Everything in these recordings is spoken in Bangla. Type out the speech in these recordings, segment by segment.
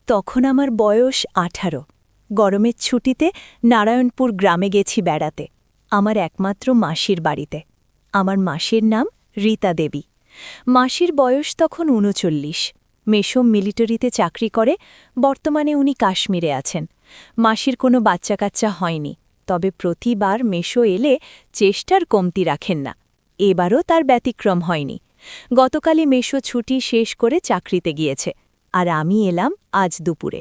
তখন আমার বয়স 18। গরমের ছুটিতে নারায়ণপুর গ্রামে গেছি বেড়াতে, আমার একমাত্র মাসির বাড়িতে। আমার মাসির নাম রীতা দেবী। মাসির বয়স তখন 39। মেসো মিলিটারিতে চাকরি করে, বর্তমানে উনি কাশ্মীরে আছেন। মাসির কোনো বাচ্চা কাচ্চা হয়নি, তবে প্রতিবার মেসো এলে চেষ্টার কমতি রাখেন না। এবারও তার ব্যতিক্রম হয়নি। গতকালই মেসো ছুটি শেষ করে চাকরিতে গিয়েছে, আর আমি এলাম আজ দুপুরে।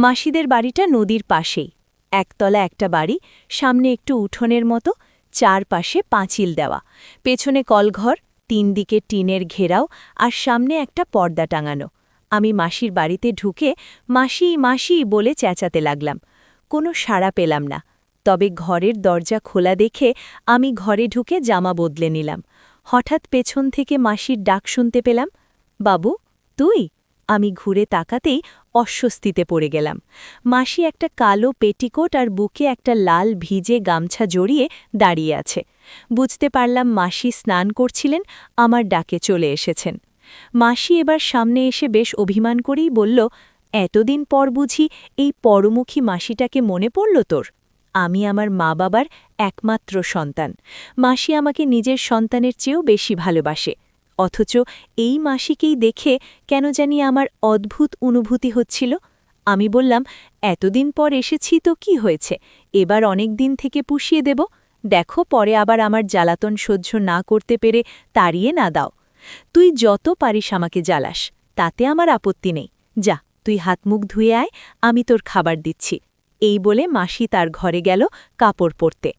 মাসিদের বাড়িটা নদীর পাশেই, একতলা একটা বাড়ি, সামনে একটু উঠোনের মতো, চারপাশে পাঁচিল দেওয়া, পেছনে কলঘর, 3 দিকে টিনের ঘেরাও, আর সামনে একটা পর্দা টাঙানো। আমি মাসির বাড়িতে ঢুকে মাসি মাসি বলে চেঁচাতে লাগলাম। কোনো সাড়া পেলাম না, তবে ঘরের দরজা খোলা দেখে আমি ঘরে ঢুকে জামা বদলে নিলাম। হঠাৎ পেছন থেকে মাসির ডাক শুনতে পেলাম, বাবু তুই? আমি ঘুরে তাকাতেই অস্বস্তিতে পড়ে গেলাম। মাসি একটা কালো পেটিকোট আর বুকে একটা লাল ভিজে গামছা জড়িয়ে দাঁড়িয়ে আছে। বুঝতে পারলাম মাসি স্নান করছিলেন, আমার ডাকে চলে এসেছেন। মাসি এবার সামনে এসে বেশ অভিমান করেই বলল, এতদিন পর বুঝি এই পরমুখী মাসিটাকে মনে পড়ল তোর? আমি আমার মা বাবার একমাত্র সন্তান। মাসি আমাকে নিজের সন্তানের চেয়েও বেশি ভালোবাসে, অথচ এই মাসিকেই দেখে কেন জানি আমার অদ্ভুত অনুভূতি হচ্ছিল। আমি বললাম, এতদিন পর এসেছি তো কি হয়েছে, এবার অনেক দিন থেকে পুষিয়ে দেব, দেখো পরে আবার আমার জ্বালাতন সহ্য না করতে পেরে তাড়িয়ে না দাও। তুই যত পারিস আমাকে জ্বালাস, তাতে আমার আপত্তি নেই, যা তুই হাত মুখ ধুয়ে আয়, আমি তোর খাবার দিচ্ছি। এই বলে মাসি তার ঘরে গেল কাপড় পরতে।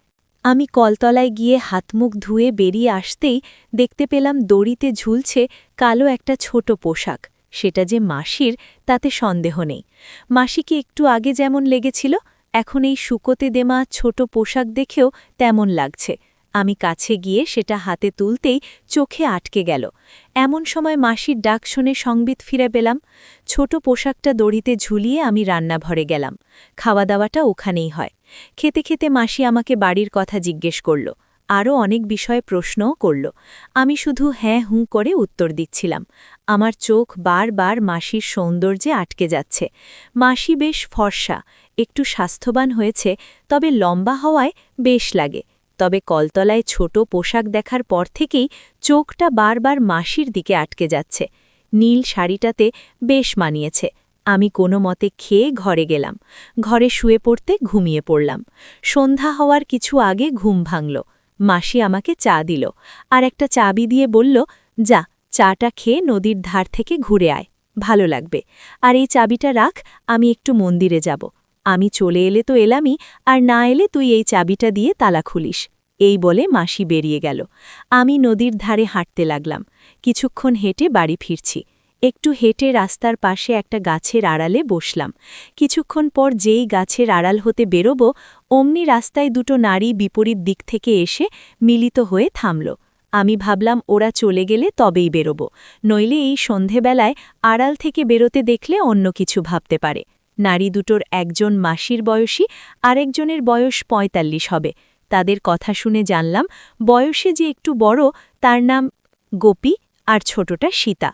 আমি কলতলায় গিয়ে হাতমুখ ধুয়ে বেরিয়ে আসতেই দেখতে পেলাম দড়িতে ঝুলছে কালো একটা ছোট পোশাক। সেটা যে মাসির তাতে সন্দেহ নেই। মাসিকে একটু আগে যেমন লেগেছিল, এখন এই শুকোতে দেমা ছোট পোশাক দেখেও তেমন লাগছে। আমি কাছে গিয়ে সেটা হাতে তুলতেই চোখে আটকে গেল। এমন সময় মাসির ডাক শুনে সংবিত ফিরে পেলাম। ছোট পোশাকটা দড়িতে ঝুলিয়ে আমি রান্নাঘরে গেলাম। খাওয়া দাওয়াটা ওখানেই হয়। খেতে খেতে মাসি আমাকে বাড়ির কথা জিজ্ঞেস করল, আরও অনেক বিষয়ে প্রশ্নও করল। আমি শুধু হ্যাঁ হুঁ করে উত্তর দিচ্ছিলাম। আমার চোখ বারবার মাসির সৌন্দর্যে আটকে যাচ্ছে। মাসি বেশ ফর্সা, একটু স্বাস্থ্যবান হয়েছে, তবে লম্বা হওয়ায় বেশ লাগে। তবে কলতলায় ছোট পোশাক দেখার পর থেকেই চোখটা বারবার মাসির দিকে আটকে যাচ্ছে। নীল শাড়িটাতে বেশ মানিয়েছে। আমি কোনো মতে খেয়ে ঘরে গেলাম। ঘরে শুয়ে পড়তে ঘুমিয়ে পড়লাম। সন্ধ্যা হওয়ার কিছু আগে ঘুম ভাঙল। মাসি আমাকে চা দিল, আর একটা চাবি দিয়ে বলল, যা চাটা খেয়ে নদীর ধার থেকে ঘুরে আয়, ভালো লাগবে। আর এই চাবিটা রাখ, আমি একটু মন্দিরে যাব। আমি চলে এলে তো এলামই, আর না এলে তুই এই চাবিটা দিয়ে তালা খুলিস। এই বলে মাসি বেরিয়ে গেল। আমি নদীর ধারে হাঁটতে লাগলাম। কিছুক্ষণ হেঁটে বাড়ি ফিরছি। একটু হেঁটে রাস্তার পাশে একটা গাছের আড়ালে বসলাম। কিছুক্ষণ পর যেই গাছের আড়াল হতে বেরোব, অমনি রাস্তায় দুটো নারী বিপরীত দিক থেকে এসে মিলিত হয়ে থামল। আমি ভাবলাম ওরা চলে গেলে তবেই বেরোব, নইলে এই সন্ধেবেলায় আড়াল থেকে বেরোতে দেখলে অন্য কিছু ভাবতে পারে। নারী দুটোর একজন মাসির বয়সী, আরেকজনের বয়স 45 হবে। তাদের কথা শুনে জানলাম বয়সে যে একটু বড় তার নাম গোপী, আর ছোটটা সীতা।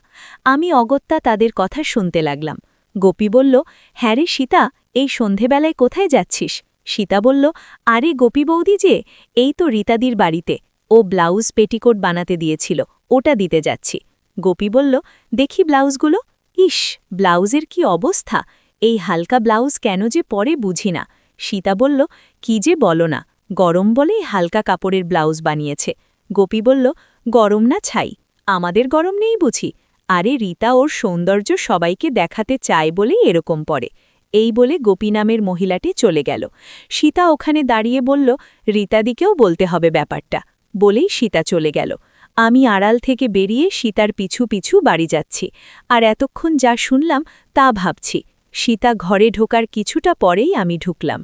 আমি অগত্যা তাদের কথা শুনতে লাগলাম। গোপী বলল, হ্যাঁ রে সীতা, এই সন্ধেবেলায় কোথায় যাচ্ছিস? সীতা বলল, আরে গোপী বৌদি যে, এই তো রীতাদির বাড়িতে, ও ব্লাউজ পেটিকোট বানাতে দিয়েছিল, ওটা দিতে যাচ্ছি। গোপী বলল, দেখি ব্লাউজগুলো। ইস, ব্লাউজের কি অবস্থা, এই হালকা ব্লাউজ কেন যে পরে বুঝি না। সীতা বলল, কি যে বলো না, গরম বলেই হালকা কাপড়ের ব্লাউজ বানিয়েছে। গোপী বলল, গরম না ছাই, আমাদের গরম নেই বুঝি? আরে রীতা ওর সৌন্দর্য সবাইকে দেখাতে চায় বলেই এরকম পরে। এই বলে গোপী নামের মহিলাটি চলে গেল। সীতা ওখানে দাঁড়িয়ে বলল, রীতাদিকেও বলতে হবে ব্যাপারটা, বলেই সীতা চলে গেল। আমি আড়াল থেকে বেরিয়ে সীতার পিছু পিছু বাড়ি যাচ্ছি, আর এতক্ষণ যা শুনলাম তা ভাবছি। সীতা ঘরে ঢোকার কিছুটা পরেই আমি ঢুকলাম।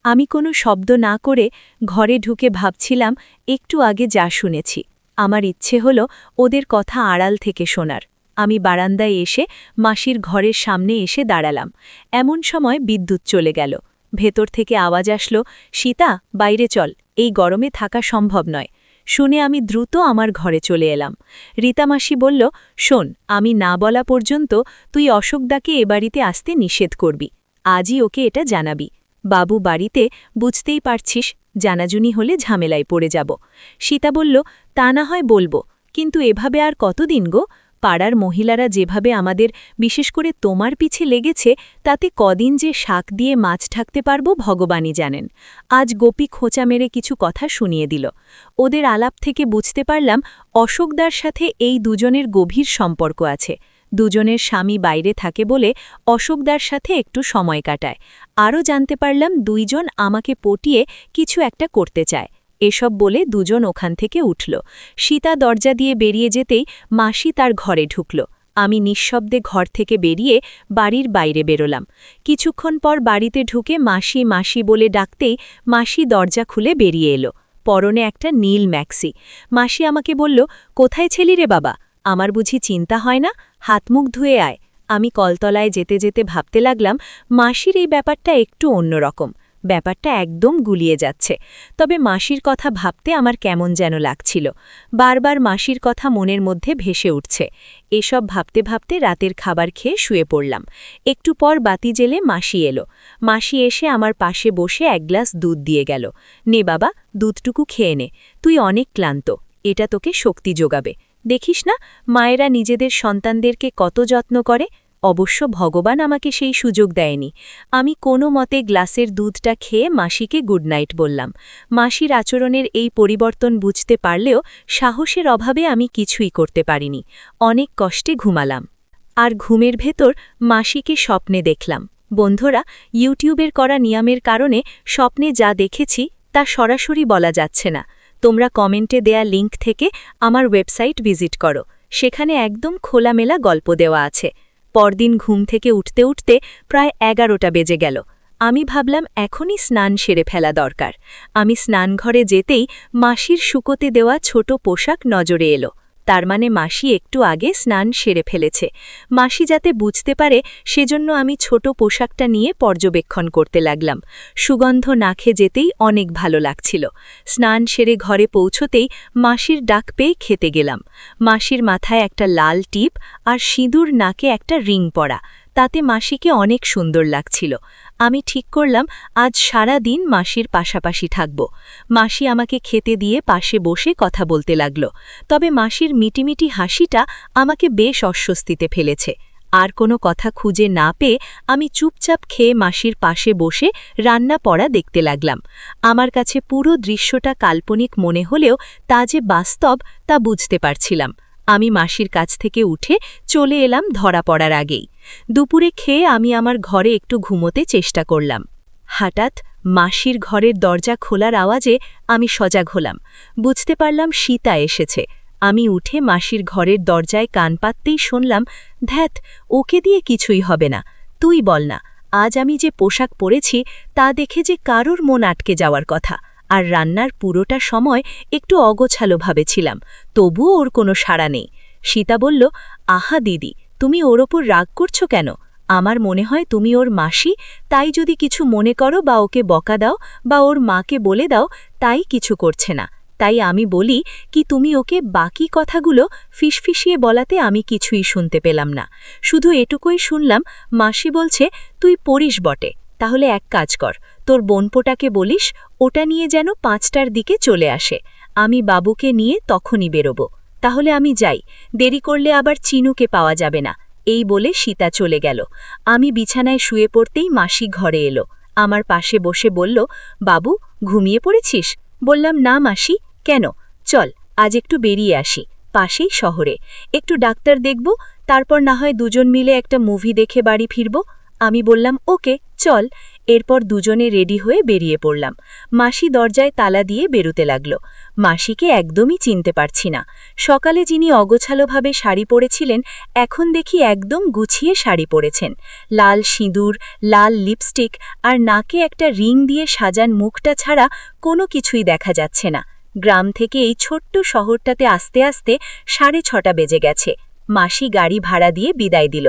আমি কোনো শব্দ না করে ঘরে ঢুকে ভাবছিলাম একটু আগে যা শুনেছি। আমার ইচ্ছে হলো ওদের কথা আড়াল থেকে শোনার। আমি বারান্দায় এসে মাসির ঘরের সামনে এসে দাঁড়ালাম। এমন সময় বিদ্যুৎ চলে গেল। ভেতর থেকে আওয়াজ আসলো, সীতা বাইরে চল, এই গরমে থাকা সম্ভব নয়। শুনে আমি দ্রুত আমার ঘরে চলে এলাম। রীতামাসি বলল, শোন, আমি না বলা পর্যন্ত তুই অশোকদাকে এ বাড়িতে আসতে নিষেধ করবি। আজই ওকে এটা জানাবি। বাবু বাড়িতে, বুঝতেই পারছিস, জানাজুনি হলে ঝামেলায় পড়ে যাব। সীতা বলল, তা না হয় বলবো, কিন্তু এভাবে আর কতদিন গো? পাড়ার মহিলারা যেভাবে আমাদের, বিশেষ করে তোমার পিছে লেগেছে, তাতে কদিন যে শাক দিয়ে মাছ ঢাকতে পারব ভগবানই জানেন। আজ গোপী খোঁচা মেরে কিছু কথা শুনিয়ে দিল। ওদের আলাপ থেকে বুঝতে পারলাম অশোকদার সাথে এই দুজনের গভীর সম্পর্ক আছে। দুজনের স্বামী বাইরে থাকে বলে অশোকদার সাথে একটু সময় কাটায়। আরও জানতে পারলাম দুইজন আমাকে পটিয়ে কিছু একটা করতে চায়। এসব বলে দুজন ওখান থেকে উঠল। সীতা দরজা দিয়ে বেরিয়ে যেতেই মাসি তার ঘরে ঢুকল। আমি নিঃশব্দে ঘর থেকে বেরিয়ে বাড়ির বাইরে বেরোলাম। কিছুক্ষণ পর বাড়িতে ঢুকে মাসি মাসি বলে ডাকতেই মাসি দরজা খুলে বেরিয়ে এলো। পরনে একটা নীল ম্যাক্সি। মাসি আমাকে বলল, কোথায় ছেলি রে বাবা? আমার বুঝি চিন্তা হয় না? হাতমুখ ধুয়ে আয়। আমি কলতলায় যেতে যেতে ভাবতে লাগলাম, মাসির এই ব্যাপারটা একটু অন্যরকম। ব্যাপারটা একদম গুলিয়ে যাচ্ছে। তবে মাসির কথা ভাবতে আমার কেমন যেন লাগছিল। বারবার মাসির কথা মনের মধ্যে ভেসে উঠছে। এসব ভাবতে ভাবতে রাতের খাবার খেয়ে শুয়ে পড়লাম। একটু পর বাতি জেলে মাসি এলো। মাসি এসে আমার পাশে বসে এক গ্লাস দুধ দিয়ে গেল। নে বাবা, দুধটুকু খেয়ে নে, তুই অনেক ক্লান্ত, এটা তোকে শক্তি যোগাবে। দেখিস না মায়েরা নিজেদের সন্তানদেরকে কত যত্ন করে। অবশ্য ভগবান আমাকে সেই সুযোগ দেয়নি। আমি কোনো মতে গ্লাসের দুধটা খেয়ে মাসিকে গুড নাইট বললাম। মাসির আচরণের এই পরিবর্তন বুঝতে পারলেও সাহসের অভাবে আমি কিছুই করতে পারিনি। অনেক কষ্টে ঘুমালাম। আর ঘুমের ভেতর মাসিকে স্বপ্নে দেখলাম। বন্ধুরা, ইউটিউবের করা নিয়মের কারণে স্বপ্নে যা দেখেছি তা সরাসরি বলা যাচ্ছে না। তোমরা কমেন্টে দেয়া লিঙ্ক থেকে আমার ওয়েবসাইট ভিজিট করো, সেখানে একদম খোলামেলা গল্প দেওয়া আছে। পরদিন ঘুম থেকে উঠতে উঠতে প্রায় 11টা বেজে গেল। আমি ভাবলাম এখনই স্নান সেরে ফেলা দরকার। আমি স্নানঘরে যেতেই মাসির শুকোতে দেওয়া ছোট পোশাক নজরে এলো। তার মানে মাসি একটু আগে স্নান সেরে ফেলেছে। মাসি যাতে বুঝতে পারে সেজন্য আমি ছোট পোশাকটা নিয়ে পর্যবেক্ষণ করতে লাগলাম। সুগন্ধ নাকে যেতেই অনেক ভালো লাগছিল। স্নান সেরে ঘরে পৌঁছতেই মাসির ডাক পেয়ে খেতে গেলাম। মাসির মাথায় একটা লাল টিপ আর সিঁদুর, নাকে একটা রিং পরা, তাতে মাসিকে অনেক সুন্দর লাগছিল। আমি ঠিক করলাম আজ সারা দিন মাসির পাশাপাশি থাকব। মাসি আমাকে খেতে দিয়ে পাশে বসে কথা বলতে লাগল। তবে মাসির মিটিমিটি হাসিটা আমাকে বেশ অস্বস্তিতে ফেলেছে। আর কোনো কথা খুঁজে না পেয়ে আমি চুপচাপ খেয়ে মাসির পাশে বসে রান্না পড়া দেখতে লাগলাম। আমার কাছে পুরো দৃশ্যটা কাল্পনিক মনে হলেও তা যে বাস্তব তা বুঝতে পারছিলাম। আমি মাসির কাছ থেকে উঠে চলে এলাম ধরা পড়ার আগেই। দুপুরে খেয়ে আমি আমার ঘরে একটু ঘুমোতে চেষ্টা করলাম। হঠাৎ মাসির ঘরের দরজা খোলার আওয়াজে আমি সজাগ হলাম। বুঝতে পারলাম সীতা এসেছে। আমি উঠে মাসির ঘরের দরজায় কান পাততেই শুনলাম, ধ্যাত, ওকে দিয়ে কিছুই হবে না, তুই বল না, আজ আমি যে পোশাক পরেছি তা দেখে যে কারোর মন আটকে যাওয়ার কথা। আর রান্নার পুরোটা সময় একটু অগোছালোভাবে ছিলাম, তবুও ওর কোনো সাড়া নেই। সীতা বলল, আহা দিদি, তুমি ওর ওপর রাগ করছো কেন? আমার মনে হয় তুমি ওর মাসি, তাই যদি কিছু মনে করো বা ওকে বকা দাও বা ওর মাকে বলে দাও, তাই কিছু করছে না। তাই আমি বলি কি, তুমি ওকে বাকি কথাগুলো ফিসফিসিয়ে বলাতে আমি কিছুই শুনতে পেলাম না। শুধু এটুকুই শুনলাম, মাসি বলছে, তুই পড়িস বটে, তাহলে এক কাজ কর, তোর বোনপোটাকে বলিস ওটা নিয়ে যেন 5টার দিকে চলে আসে। আমি বাবুকে নিয়ে তখনই বেরোব। তাহলে আমি যাই, দেরি করলে আবার চিনুকে পাওয়া যাবে না। এই বলে সীতা চলে গেল। আমি বিছানায় শুয়ে পড়তেই মাসি ঘরে এলো। আমার পাশে বসে বলল, বাবু, ঘুমিয়ে পড়েছিস? বললাম, না মাসি। কেন? চল, আজ একটু বেরিয়ে আসি, পাশেই শহরে একটু ডাক্তার দেখব, তারপর না হয় দুজন মিলে একটা মুভি দেখে বাড়ি ফিরব। আমি বললাম, ওকে, চল। এরপর দুজনে রেডি হয়ে বেরিয়ে পড়লাম। মাসি দরজায় তালা দিয়ে বেরোতে লাগল। মাসিকে একদমই চিনতে পারছি না। সকালে যিনি অগোছালোভাবে শাড়ি পরেছিলেন, এখন দেখি একদম গুছিয়ে শাড়ি পরেছেন। লাল সিঁদুর, লাল লিপস্টিক আর নাকে একটা রিং দিয়ে সাজান মুখটা ছাড়া কোনো কিছুই দেখা যাচ্ছে না। গ্রাম থেকে এই ছোট্ট শহরটাতে আসতে আসতে 6:30 বেজে গেছে। মাসি গাড়ি ভাড়া দিয়ে বিদায় দিল।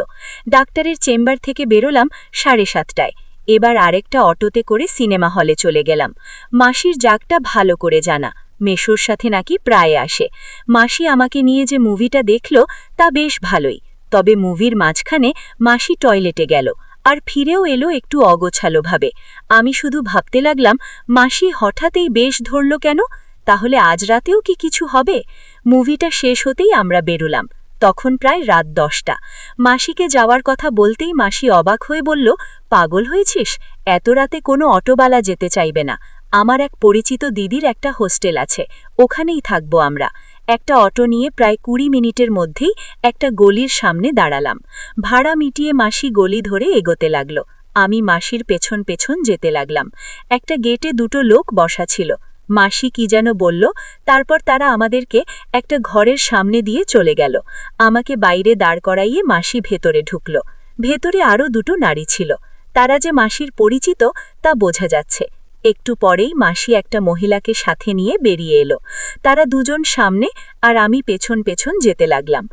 ডাক্তারের চেম্বার থেকে বেরোলাম 7:30টায়। এবার আরেকটা অটোতে করে সিনেমা হলে চলে গেলাম। মাসির জাগটা ভালো করে জানা, মেশোর সাথে নাকি প্রায় আসে। মাসি আমাকে নিয়ে যে মুভিটা দেখল তা বেশ ভালোই, তবে মুভির মাঝখানে মাসি টয়লেটে গেল আর ফিরেও এলো একটু অগোছালোভাবে। আমি শুধু ভাবতে লাগলাম, মাসি হঠাৎই বেশ ধরল কেন? তাহলে আজ রাতেও কি কিছু হবে? মুভিটা শেষ হতেই আমরা বেরোলাম। তখন প্রায় রাত 10টা। মাসিকে যাওয়ার কথা বলতেই মাসি অবাক হয়ে বলল, পাগল হয়েছিস? এত রাতে কোনো অটোবালা যেতে চাইবে না। আমার এক পরিচিত দিদির একটা হোস্টেল আছে, ওখানেই থাকবো আমরা। একটা অটো নিয়ে প্রায় 20 মিনিটের মধ্যেই একটা গলির সামনে দাঁড়ালাম। ভাড়া মিটিয়ে মাসি গলি ধরে এগোতে লাগলো। আমি মাসির পেছন পেছন যেতে লাগলাম। একটা গেটে দুটো লোক বসা ছিল। মাসি কি যেন বলল, তারপর তারা আমাদেরকে একটা ঘরের সামনে দিয়ে চলে গেল। আমাকে বাইরে দাঁড় করাইয়ে মাসি ভেতরে ঢুকল। ভেতরে আরও দুটো নারী ছিল। তারা যে মাসির পরিচিত তা বোঝা যাচ্ছে। একটু পরেই মাসি একটা মহিলাকে সাথে নিয়ে বেরিয়ে এলো। তারা দুজন সামনে আর আমি পেছন পেছন যেতে লাগলাম।